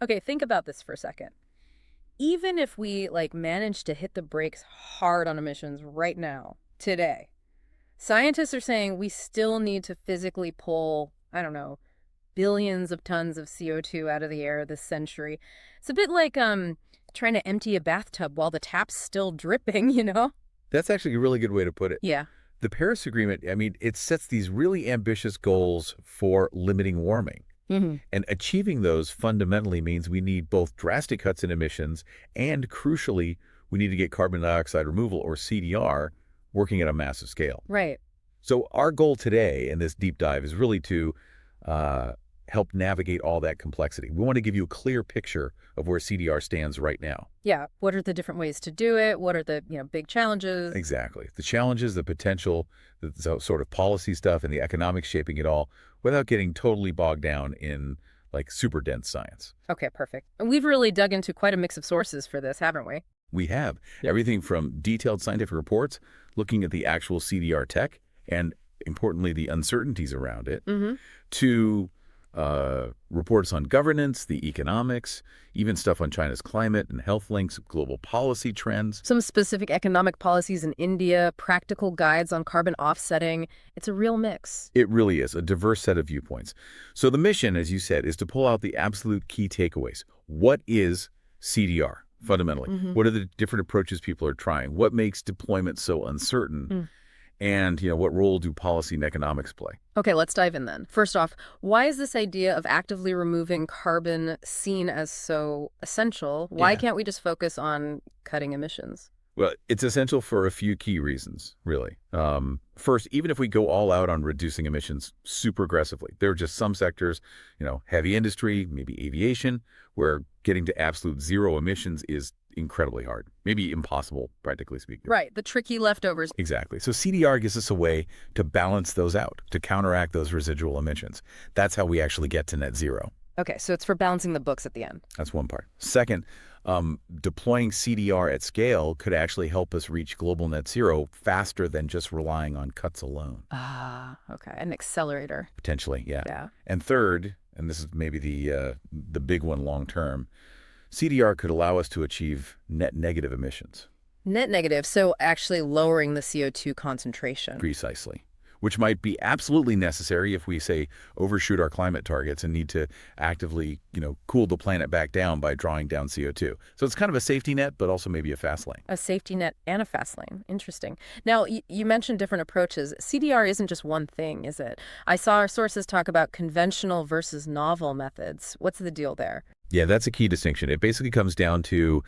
Okay, think about this for a second. Even if we manage to hit the brakes hard on emissions right now, today, scientists are saying we still need to physically pull, I don't know, billions of tons of CO2 out of the air this century. It's a bit like trying to empty a bathtub while the tap's still dripping, you know? That's actually a really good way to put it. Yeah. The Paris Agreement, I mean, it sets these really ambitious goals for limiting warming. Hmm. And achieving those fundamentally means we need both drastic cuts in emissions and, crucially, we need to get carbon dioxide removal, or CDR, working at a massive scale. Right. So our goal today in this deep dive is really to uh, help navigate all that complexity. We want to give you a clear picture of where CDR stands right now. Yeah. What are the different ways to do it? What are the, big challenges? Exactly. The challenges, the potential, the sort of policy stuff, and the economics shaping it all without getting totally bogged down in like super dense science. Okay, perfect. And we've really dug into quite a mix of sources for this, haven't we? We have everything from detailed scientific reports looking at the actual CDR tech and, importantly, the uncertainties around it, Mm-hmm. to reports on governance, the economics, even stuff on China's climate and health links, global policy trends. Some specific economic policies in India, practical guides on carbon offsetting. It's a real mix. It really is a diverse set of viewpoints. So the mission, as you said, is to pull out the absolute key takeaways. What is CDR, fundamentally? Mm-hmm. What are the different approaches people are trying? What makes deployment so uncertain? And, what role do policy and economics play? Okay, let's dive in then. First off, why is this idea of actively removing carbon seen as so essential? Why Yeah. can't we just focus on cutting emissions? Well, it's essential for a few key reasons, really. First, even if we go all out on reducing emissions super aggressively, there are just some sectors, heavy industry, maybe aviation, where getting to absolute zero emissions is incredibly hard, maybe impossible, practically speaking. Right, the tricky leftovers. Exactly. So CDR gives us a way to balance those out, to counteract those residual emissions. That's how we actually get to net zero. Okay, so it's for balancing the books at the end. That's one part. Second, deploying CDR at scale could actually help us reach global net zero faster than just relying on cuts alone. Ah, okay, an accelerator. Potentially, yeah. Yeah. And third, and this is maybe the big one long term, CDR could allow us to achieve net negative emissions. Net negative, so actually lowering the CO2 concentration. Precisely. Which might be absolutely necessary if we, say, overshoot our climate targets and need to actively, cool the planet back down by drawing down CO2. So it's kind of a safety net, but also maybe a fast lane. A safety net and a fast lane. Interesting. Now, you mentioned different approaches. CDR isn't just one thing, is it? I saw our sources talk about conventional versus novel methods. What's the deal there? Yeah, that's a key distinction. It basically comes down to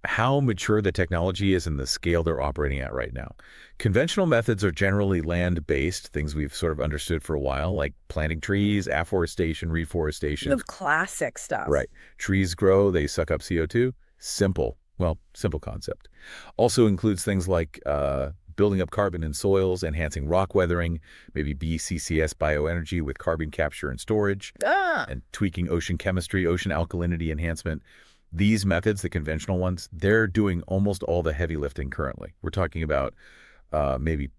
how mature the technology is and the scale they're operating at right now. Conventional methods are generally land-based, things we've sort of understood for a while, like planting trees, afforestation, reforestation. The classic stuff. Right. Trees grow, they suck up CO2. Simple. Well, simple concept. Also includes things like building up carbon in soils, enhancing rock weathering, maybe BCCS bioenergy with carbon capture and storage, Ah, and tweaking ocean chemistry, ocean alkalinity enhancement. These methods, the conventional ones, they're doing almost all the heavy lifting currently. We're talking about maybe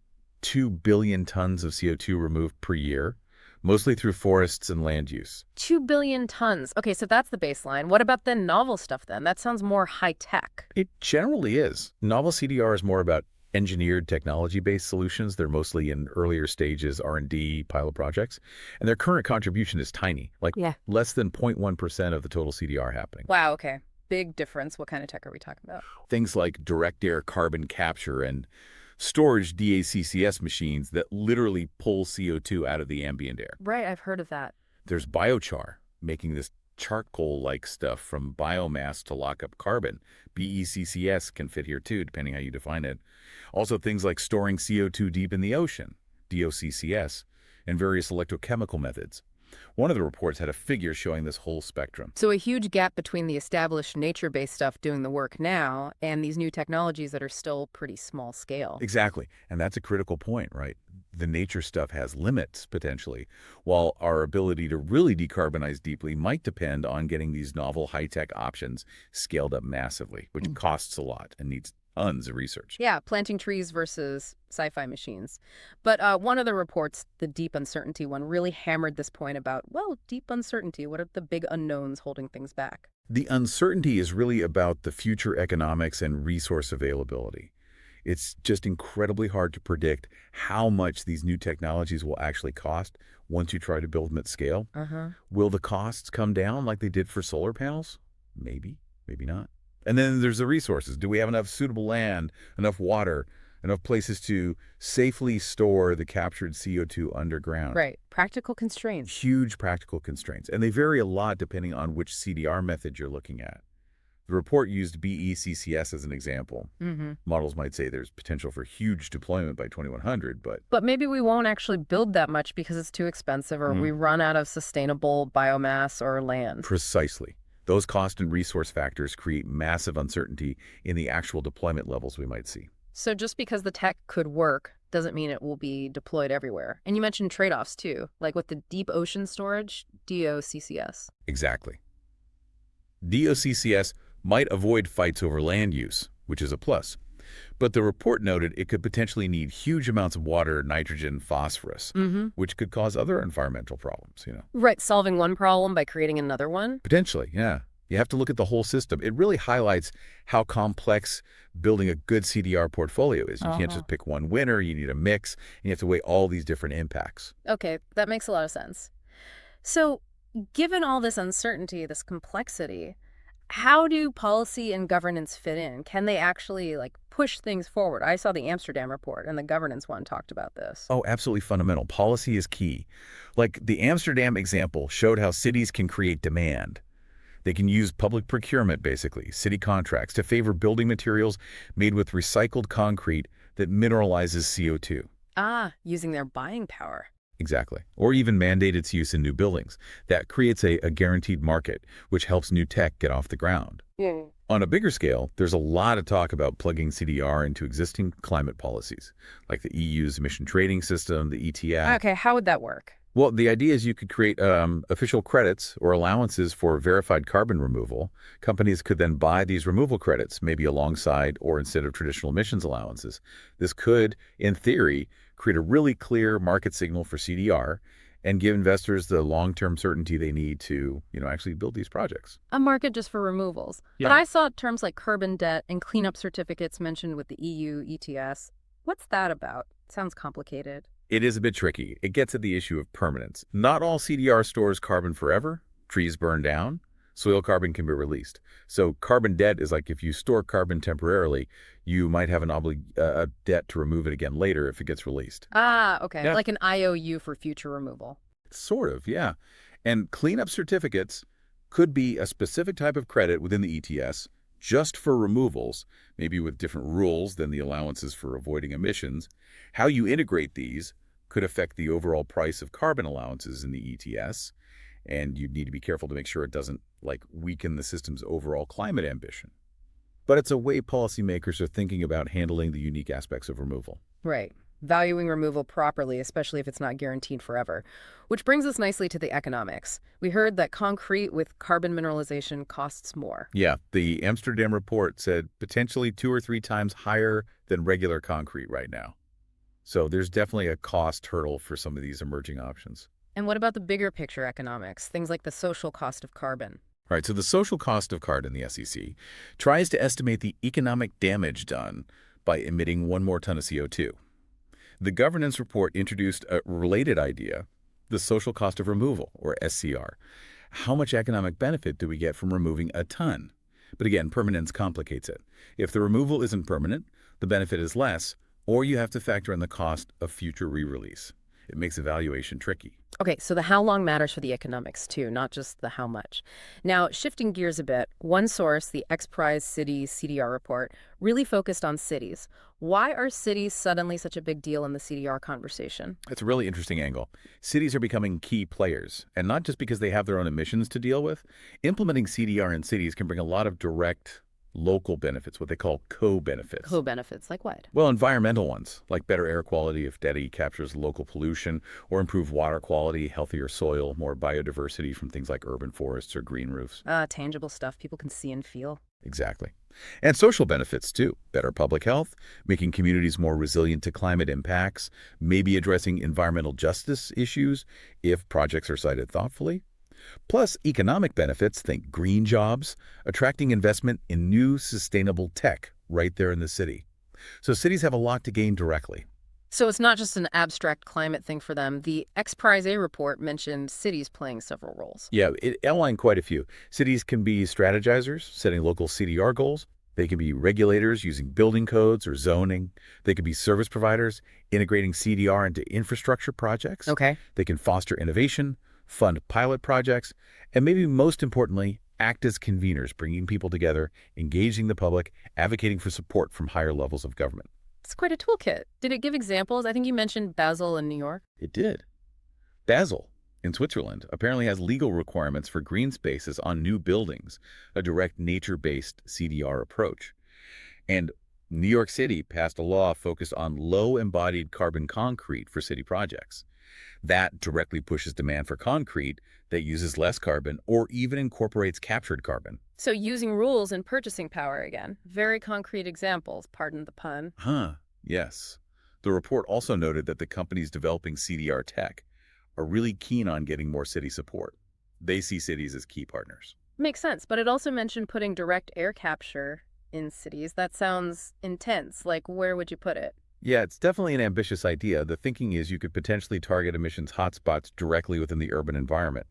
2 billion tons of CO2 removed per year, mostly through forests and land use. 2 billion tons. Okay, so that's the baseline. What about the novel stuff then? That sounds more high tech. It generally is. Novel CDR is more about engineered technology-based solutions. They're mostly in earlier stages R&D pilot projects, and their current contribution is tiny, like Yeah. less than 0.1% of the total CDR happening. Wow, okay. Big difference. What kind of tech are we talking about? Things like direct air carbon capture and storage DACCS machines that literally pull CO2 out of the ambient air. Right, I've heard of that. There's biochar, making this charcoal-like stuff from biomass to lock up carbon. BECCS can fit here too, depending how you define it. Also things like storing CO2 deep in the ocean, DOCCS, and various electrochemical methods. One of the reports had a figure showing this whole spectrum. So a huge gap between the established nature-based stuff doing the work now and these new technologies that are still pretty small scale. Exactly. And that's a critical point, right? The nature stuff has limits, potentially, while our ability to really decarbonize deeply might depend on getting these novel high-tech options scaled up massively, which costs a lot and needs Tons of research. Yeah, planting trees versus sci-fi machines. But one of the reports, the deep uncertainty one, really hammered this point about, well, deep uncertainty. What are the big unknowns holding things back? The uncertainty is really about the future economics and resource availability. It's just incredibly hard to predict how much these new technologies will actually cost once you try to build them at scale. Uh-huh. Will the costs come down like they did for solar panels? Maybe, maybe not. And then there's the resources. Do we have enough suitable land, enough water, enough places to safely store the captured CO2 underground? Right. Practical constraints. Huge practical constraints, and they vary a lot depending on which CDR method you're looking at. The report used BECCS as an example. Mm-hmm. Models might say there's potential for huge deployment by 2100, but But maybe we won't actually build that much because it's too expensive or we run out of sustainable biomass or land. precisely. Those cost and resource factors create massive uncertainty in the actual deployment levels we might see. So just because the tech could work doesn't mean it will be deployed everywhere. And you mentioned trade-offs too, like with the deep ocean storage, DOCCS. Exactly. DOCCS might avoid fights over land use, which is a plus. But the report noted it could potentially need huge amounts of water, nitrogen, phosphorus, Mm-hmm. which could cause other environmental problems. Right, solving one problem by creating another one. Potentially, yeah. You have to look at the whole system. It really highlights how complex building a good CDR portfolio is. You can't just pick one winner. You need a mix, and you have to weigh all these different impacts. Okay, that makes a lot of sense. So, given all this uncertainty, this complexity, how do policy and governance fit in? Can they actually push things forward? I saw the Amsterdam report and the governance one talked about this. Oh, absolutely fundamental. Policy is key. Like the Amsterdam example showed how cities can create demand. They can use public procurement, basically, city contracts, to favor building materials made with recycled concrete that mineralizes CO2. Ah, using their buying power. Exactly. Or even mandate its use in new buildings. That creates a guaranteed market, which helps new tech get off the ground. Yeah. On a bigger scale, there's a lot of talk about plugging CDR into existing climate policies, like the EU's emission trading system, the ETS. Okay, how would that work? Well, the idea is you could create official credits or allowances for verified carbon removal. Companies could then buy these removal credits, maybe alongside or instead of traditional emissions allowances. This could, in theory, create a really clear market signal for CDR and give investors the long-term certainty they need to, actually build these projects. A market just for removals. Yeah. But I saw terms like carbon debt and cleanup certificates mentioned with the EU ETS. What's that about? Sounds complicated. It is a bit tricky. It gets at the issue of permanence. Not all CDR stores carbon forever. Trees burn down. Soil carbon can be released. So carbon debt is like if you store carbon temporarily, you might have a debt to remove it again later if it gets released. Ah, okay. Yeah. Like an IOU for future removal. Sort of, yeah. And cleanup certificates could be a specific type of credit within the ETS just for removals, maybe with different rules than the allowances for avoiding emissions. How you integrate these could affect the overall price of carbon allowances in the ETS, and you'd need to be careful to make sure it doesn't weaken the system's overall climate ambition. But it's a way policymakers are thinking about handling the unique aspects of removal. Right. Valuing removal properly, especially if it's not guaranteed forever. Which brings us nicely to the economics. We heard that concrete with carbon mineralization costs more. Yeah, the Amsterdam report said potentially 2 or 3 times higher than regular concrete right now. So there's definitely a cost hurdle for some of these emerging options. And what about the bigger picture economics? Things like the social cost of carbon. All right, so the social cost of carbon, the SEC, tries to estimate the economic damage done by emitting 1 more ton of CO2. The governance report introduced a related idea, the social cost of removal, or SCR. How much economic benefit do we get from removing a ton? But again, permanence complicates it. If the removal isn't permanent, the benefit is less, or you have to factor in the cost of future re-release. It makes evaluation tricky. Okay, so the how long matters for the economics too, not just the how much. Now, shifting gears a bit, one source, the X Prize Cities CDR report, really focused on cities. Why are cities suddenly such a big deal in the CDR conversation? That's a really interesting angle. Cities are becoming key players, and not just because they have their own emissions to deal with. Implementing CDR in cities can bring a lot of direct local benefits, what they call co-benefits. Co-benefits, like what? Well, environmental ones, like better air quality if DETI captures local pollution, or improved water quality, healthier soil, more biodiversity from things like urban forests or green roofs. Tangible stuff people can see and feel. Exactly. And social benefits, too. Better public health, making communities more resilient to climate impacts, maybe addressing environmental justice issues if projects are cited thoughtfully. Plus, economic benefits, think green jobs, attracting investment in new sustainable tech right there in the city. So cities have a lot to gain directly. So it's not just an abstract climate thing for them. The X Prize A report mentioned cities playing several roles. Yeah, it outlined quite a few. Cities can be strategizers, setting local CDR goals. They can be regulators using building codes or zoning. They can be service providers, integrating CDR into infrastructure projects. Okay. They can foster innovation, fund pilot projects, and maybe most importantly, act as conveners, bringing people together, engaging the public, advocating for support from higher levels of government. It's quite a toolkit. Did it give examples? I think you mentioned Basel in New York. It did. Basel, in Switzerland, apparently has legal requirements for green spaces on new buildings, a direct nature-based CDR approach. And New York City passed a law focused on low-embodied carbon concrete for city projects. That directly pushes demand for concrete that uses less carbon or even incorporates captured carbon. So using rules and purchasing power again. Very concrete examples, pardon the pun. Huh, yes. The report also noted that the companies developing CDR tech are really keen on getting more city support. They see cities as key partners. Makes sense, but it also mentioned putting direct air capture in cities. That sounds intense. Like, where would you put it? Yeah, it's definitely an ambitious idea. The thinking is you could potentially target emissions hotspots directly within the urban environment.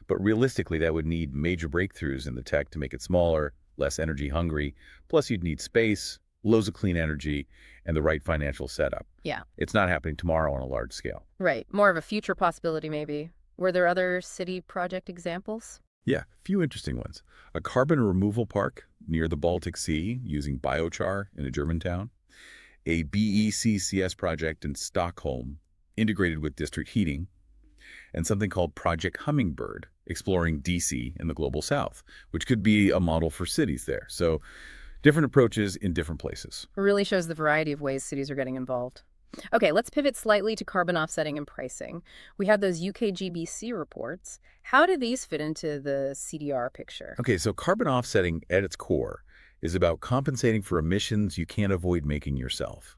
But realistically, that would need major breakthroughs in the tech to make it smaller, less energy hungry. Plus, you'd need space, loads of clean energy, and the right financial setup. Yeah. It's not happening tomorrow on a large scale. Right. More of a future possibility, maybe. Were there other city project examples? Yeah, few interesting ones. A carbon removal park near the Baltic Sea using biochar in a German town. A BECCS project in Stockholm integrated with district heating. And something called Project Hummingbird, exploring DC in the Global South, which could be a model for cities there. So different approaches in different places. It really shows the variety of ways cities are getting involved. Okay, let's pivot slightly to carbon offsetting and pricing. We have those UKGBC reports. How do these fit into the CDR picture? Okay, so carbon offsetting at its core is about compensating for emissions you can't avoid making yourself.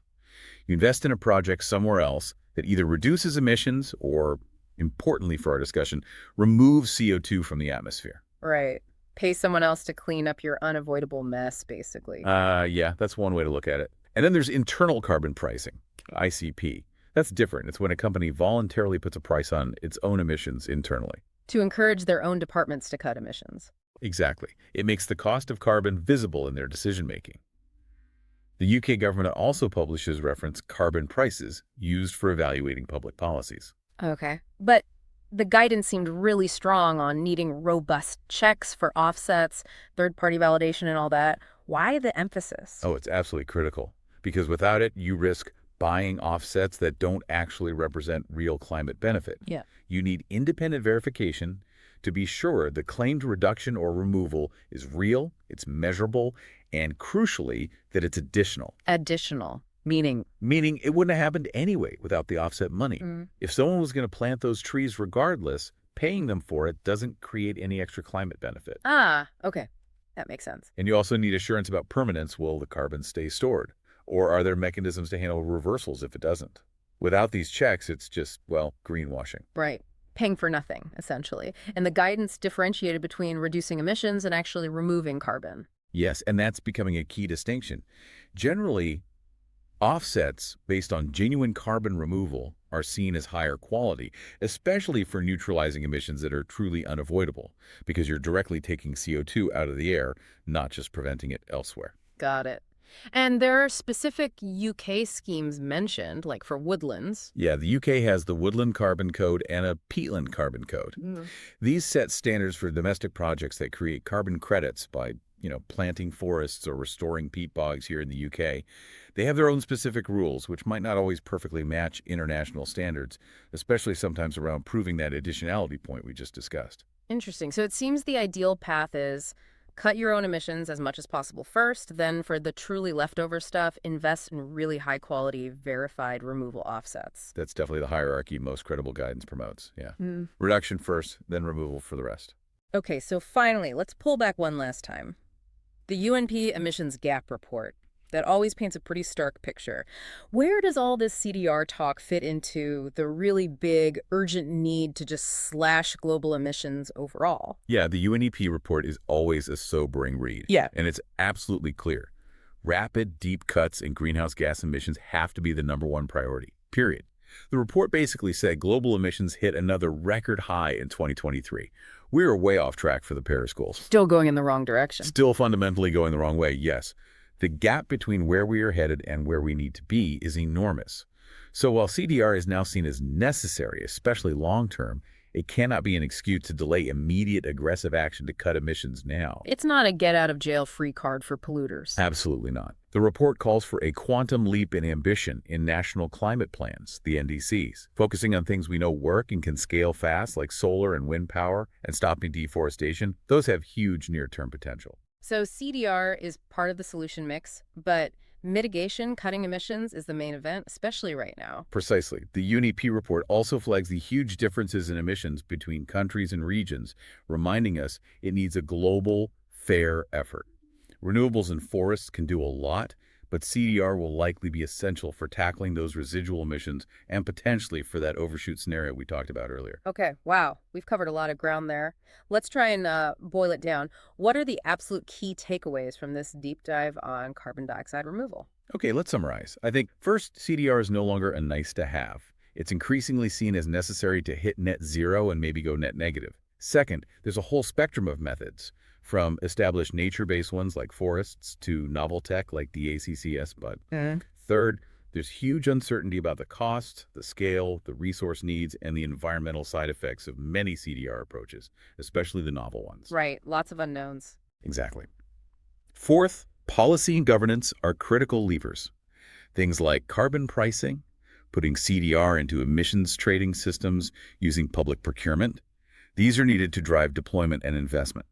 You invest in a project somewhere else that either reduces emissions or, importantly for our discussion, removes CO2 from the atmosphere. Right. Pay someone else to clean up your unavoidable mess, basically. Yeah, that's one way to look at it. And then there's internal carbon pricing, ICP. That's different. It's when a company voluntarily puts a price on its own emissions internally. To encourage their own departments to cut emissions. Exactly. It makes the cost of carbon visible in their decision-making. The UK government also publishes reference carbon prices used for evaluating public policies. Okay. But the guidance seemed really strong on needing robust checks for offsets, third-party validation, and all that. Why the emphasis? Oh, it's absolutely critical, because without it, you risk buying offsets that don't actually represent real climate benefit. Yeah. You need independent verification to be sure the claimed reduction or removal is real, it's measurable, and crucially, that it's additional. Additional, meaning? Meaning it wouldn't have happened anyway without the offset money. If someone was going to plant those trees regardless, paying them for it doesn't create any extra climate benefit. Ah, okay. That makes sense. And you also need assurance about permanence. Will the carbon stay stored? Or are there mechanisms to handle reversals if it doesn't? Without these checks, it's just, well, greenwashing. Right. Paying for nothing, essentially. And the guidance differentiated between reducing emissions and actually removing carbon. Yes, and that's becoming a key distinction. Generally, offsets based on genuine carbon removal are seen as higher quality, especially for neutralizing emissions that are truly unavoidable, because you're directly taking CO2 out of the air, not just preventing it elsewhere. Got it. And there are specific UK schemes mentioned, like for woodlands. Yeah, the UK has the Woodland Carbon Code and a Peatland Carbon Code. These set standards for domestic projects that create carbon credits by, planting forests or restoring peat bogs here in the UK. They have their own specific rules, which might not always perfectly match international standards, especially sometimes around proving that additionality point we just discussed. Interesting. So it seems the ideal path is cut your own emissions as much as possible first, then for the truly leftover stuff, invest in really high-quality, verified removal offsets. That's definitely the hierarchy most credible guidance promotes, yeah. Reduction first, then removal for the rest. Okay, so finally, let's pull back one last time. The UNP emissions gap report that always paints a pretty stark picture. Where does all this CDR talk fit into the really big, urgent need to just slash global emissions overall? Yeah, the UNEP report is always a sobering read, Yeah. and it's absolutely clear. Rapid, deep cuts in greenhouse gas emissions have to be the #1 priority, period. The report basically said global emissions hit another record high in 2023. We are way off track for the Paris goals. Still going in the wrong direction. Still fundamentally going the wrong way, yes. The gap between where we are headed and where we need to be is enormous. So while CDR is now seen as necessary, especially long-term, it cannot be an excuse to delay immediate aggressive action to cut emissions now. It's not a get-out-of-jail-free card for polluters. Absolutely not. The report calls for a quantum leap in ambition in national climate plans, the NDCs, focusing on things we know work and can scale fast, like solar and wind power, and stopping deforestation. Those have huge near-term potential. So CDR is part of the solution mix, but mitigation, cutting emissions, is the main event, especially right now. Precisely. The UNEP report also flags the huge differences in emissions between countries and regions, reminding us it needs a global, fair effort. Renewables and forests can do a lot, but CDR will likely be essential for tackling those residual emissions and potentially for that overshoot scenario we talked about earlier. Okay, wow. We've covered a lot of ground there. Let's try and boil it down. What are the absolute key takeaways from this deep dive on carbon dioxide removal? Okay, let's summarize. I think first, CDR is no longer a nice to have. It's increasingly seen as necessary to hit net zero and maybe go net negative. Second, there's a whole spectrum of methods, from established nature-based ones like forests to novel tech like the ACCS bud. Third, there's huge uncertainty about the cost, the scale, the resource needs, and the environmental side effects of many CDR approaches, especially the novel ones. Right, lots of unknowns. Exactly. Fourth, policy and governance are critical levers. Things like carbon pricing, putting CDR into emissions trading systems, using public procurement. These are needed to drive deployment and investment.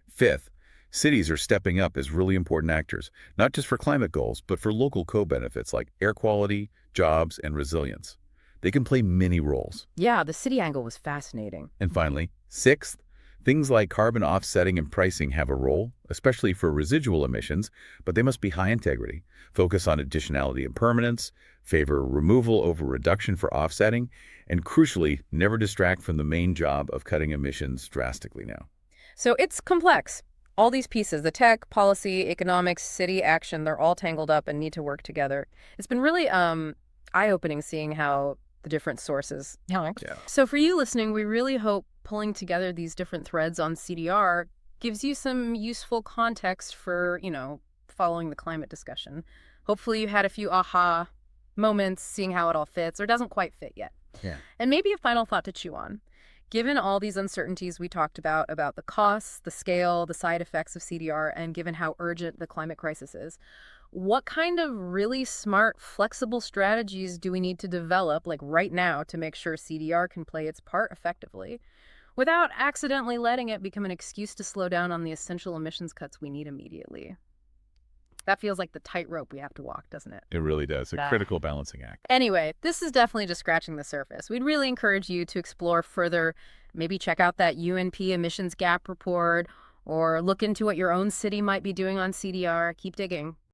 Fifth, cities are stepping up as really important actors, not just for climate goals, but for local co-benefits like air quality, jobs, and resilience. They can play many roles. Yeah, the city angle was fascinating. And finally, sixth, things like carbon offsetting and pricing have a role, especially for residual emissions, but they must be high integrity, focus on additionality and permanence, favor removal over reduction for offsetting, and crucially, never distract from the main job of cutting emissions drastically now. So it's complex. All these pieces, the tech, policy, economics, city action, they're all tangled up and need to work together. It's been really eye-opening seeing how the different sources. Yeah. So for you listening, we really hope pulling together these different threads on CDR gives you some useful context for, following the climate discussion. Hopefully you had a few aha moments seeing how it all fits or doesn't quite fit yet. Yeah. And maybe a final thought to chew on. Given all these uncertainties we talked about the costs, the scale, the side effects of CDR, and given how urgent the climate crisis is, what kind of really smart, flexible strategies do we need to develop, like right now, to make sure CDR can play its part effectively without accidentally letting it become an excuse to slow down on the essential emissions cuts we need immediately? That feels like the tightrope we have to walk, doesn't it? It really does. A critical balancing act. Anyway, this is definitely just scratching the surface. We'd really encourage you to explore further, maybe check out that UNP emissions gap report, or look into what your own city might be doing on CDR. Keep digging.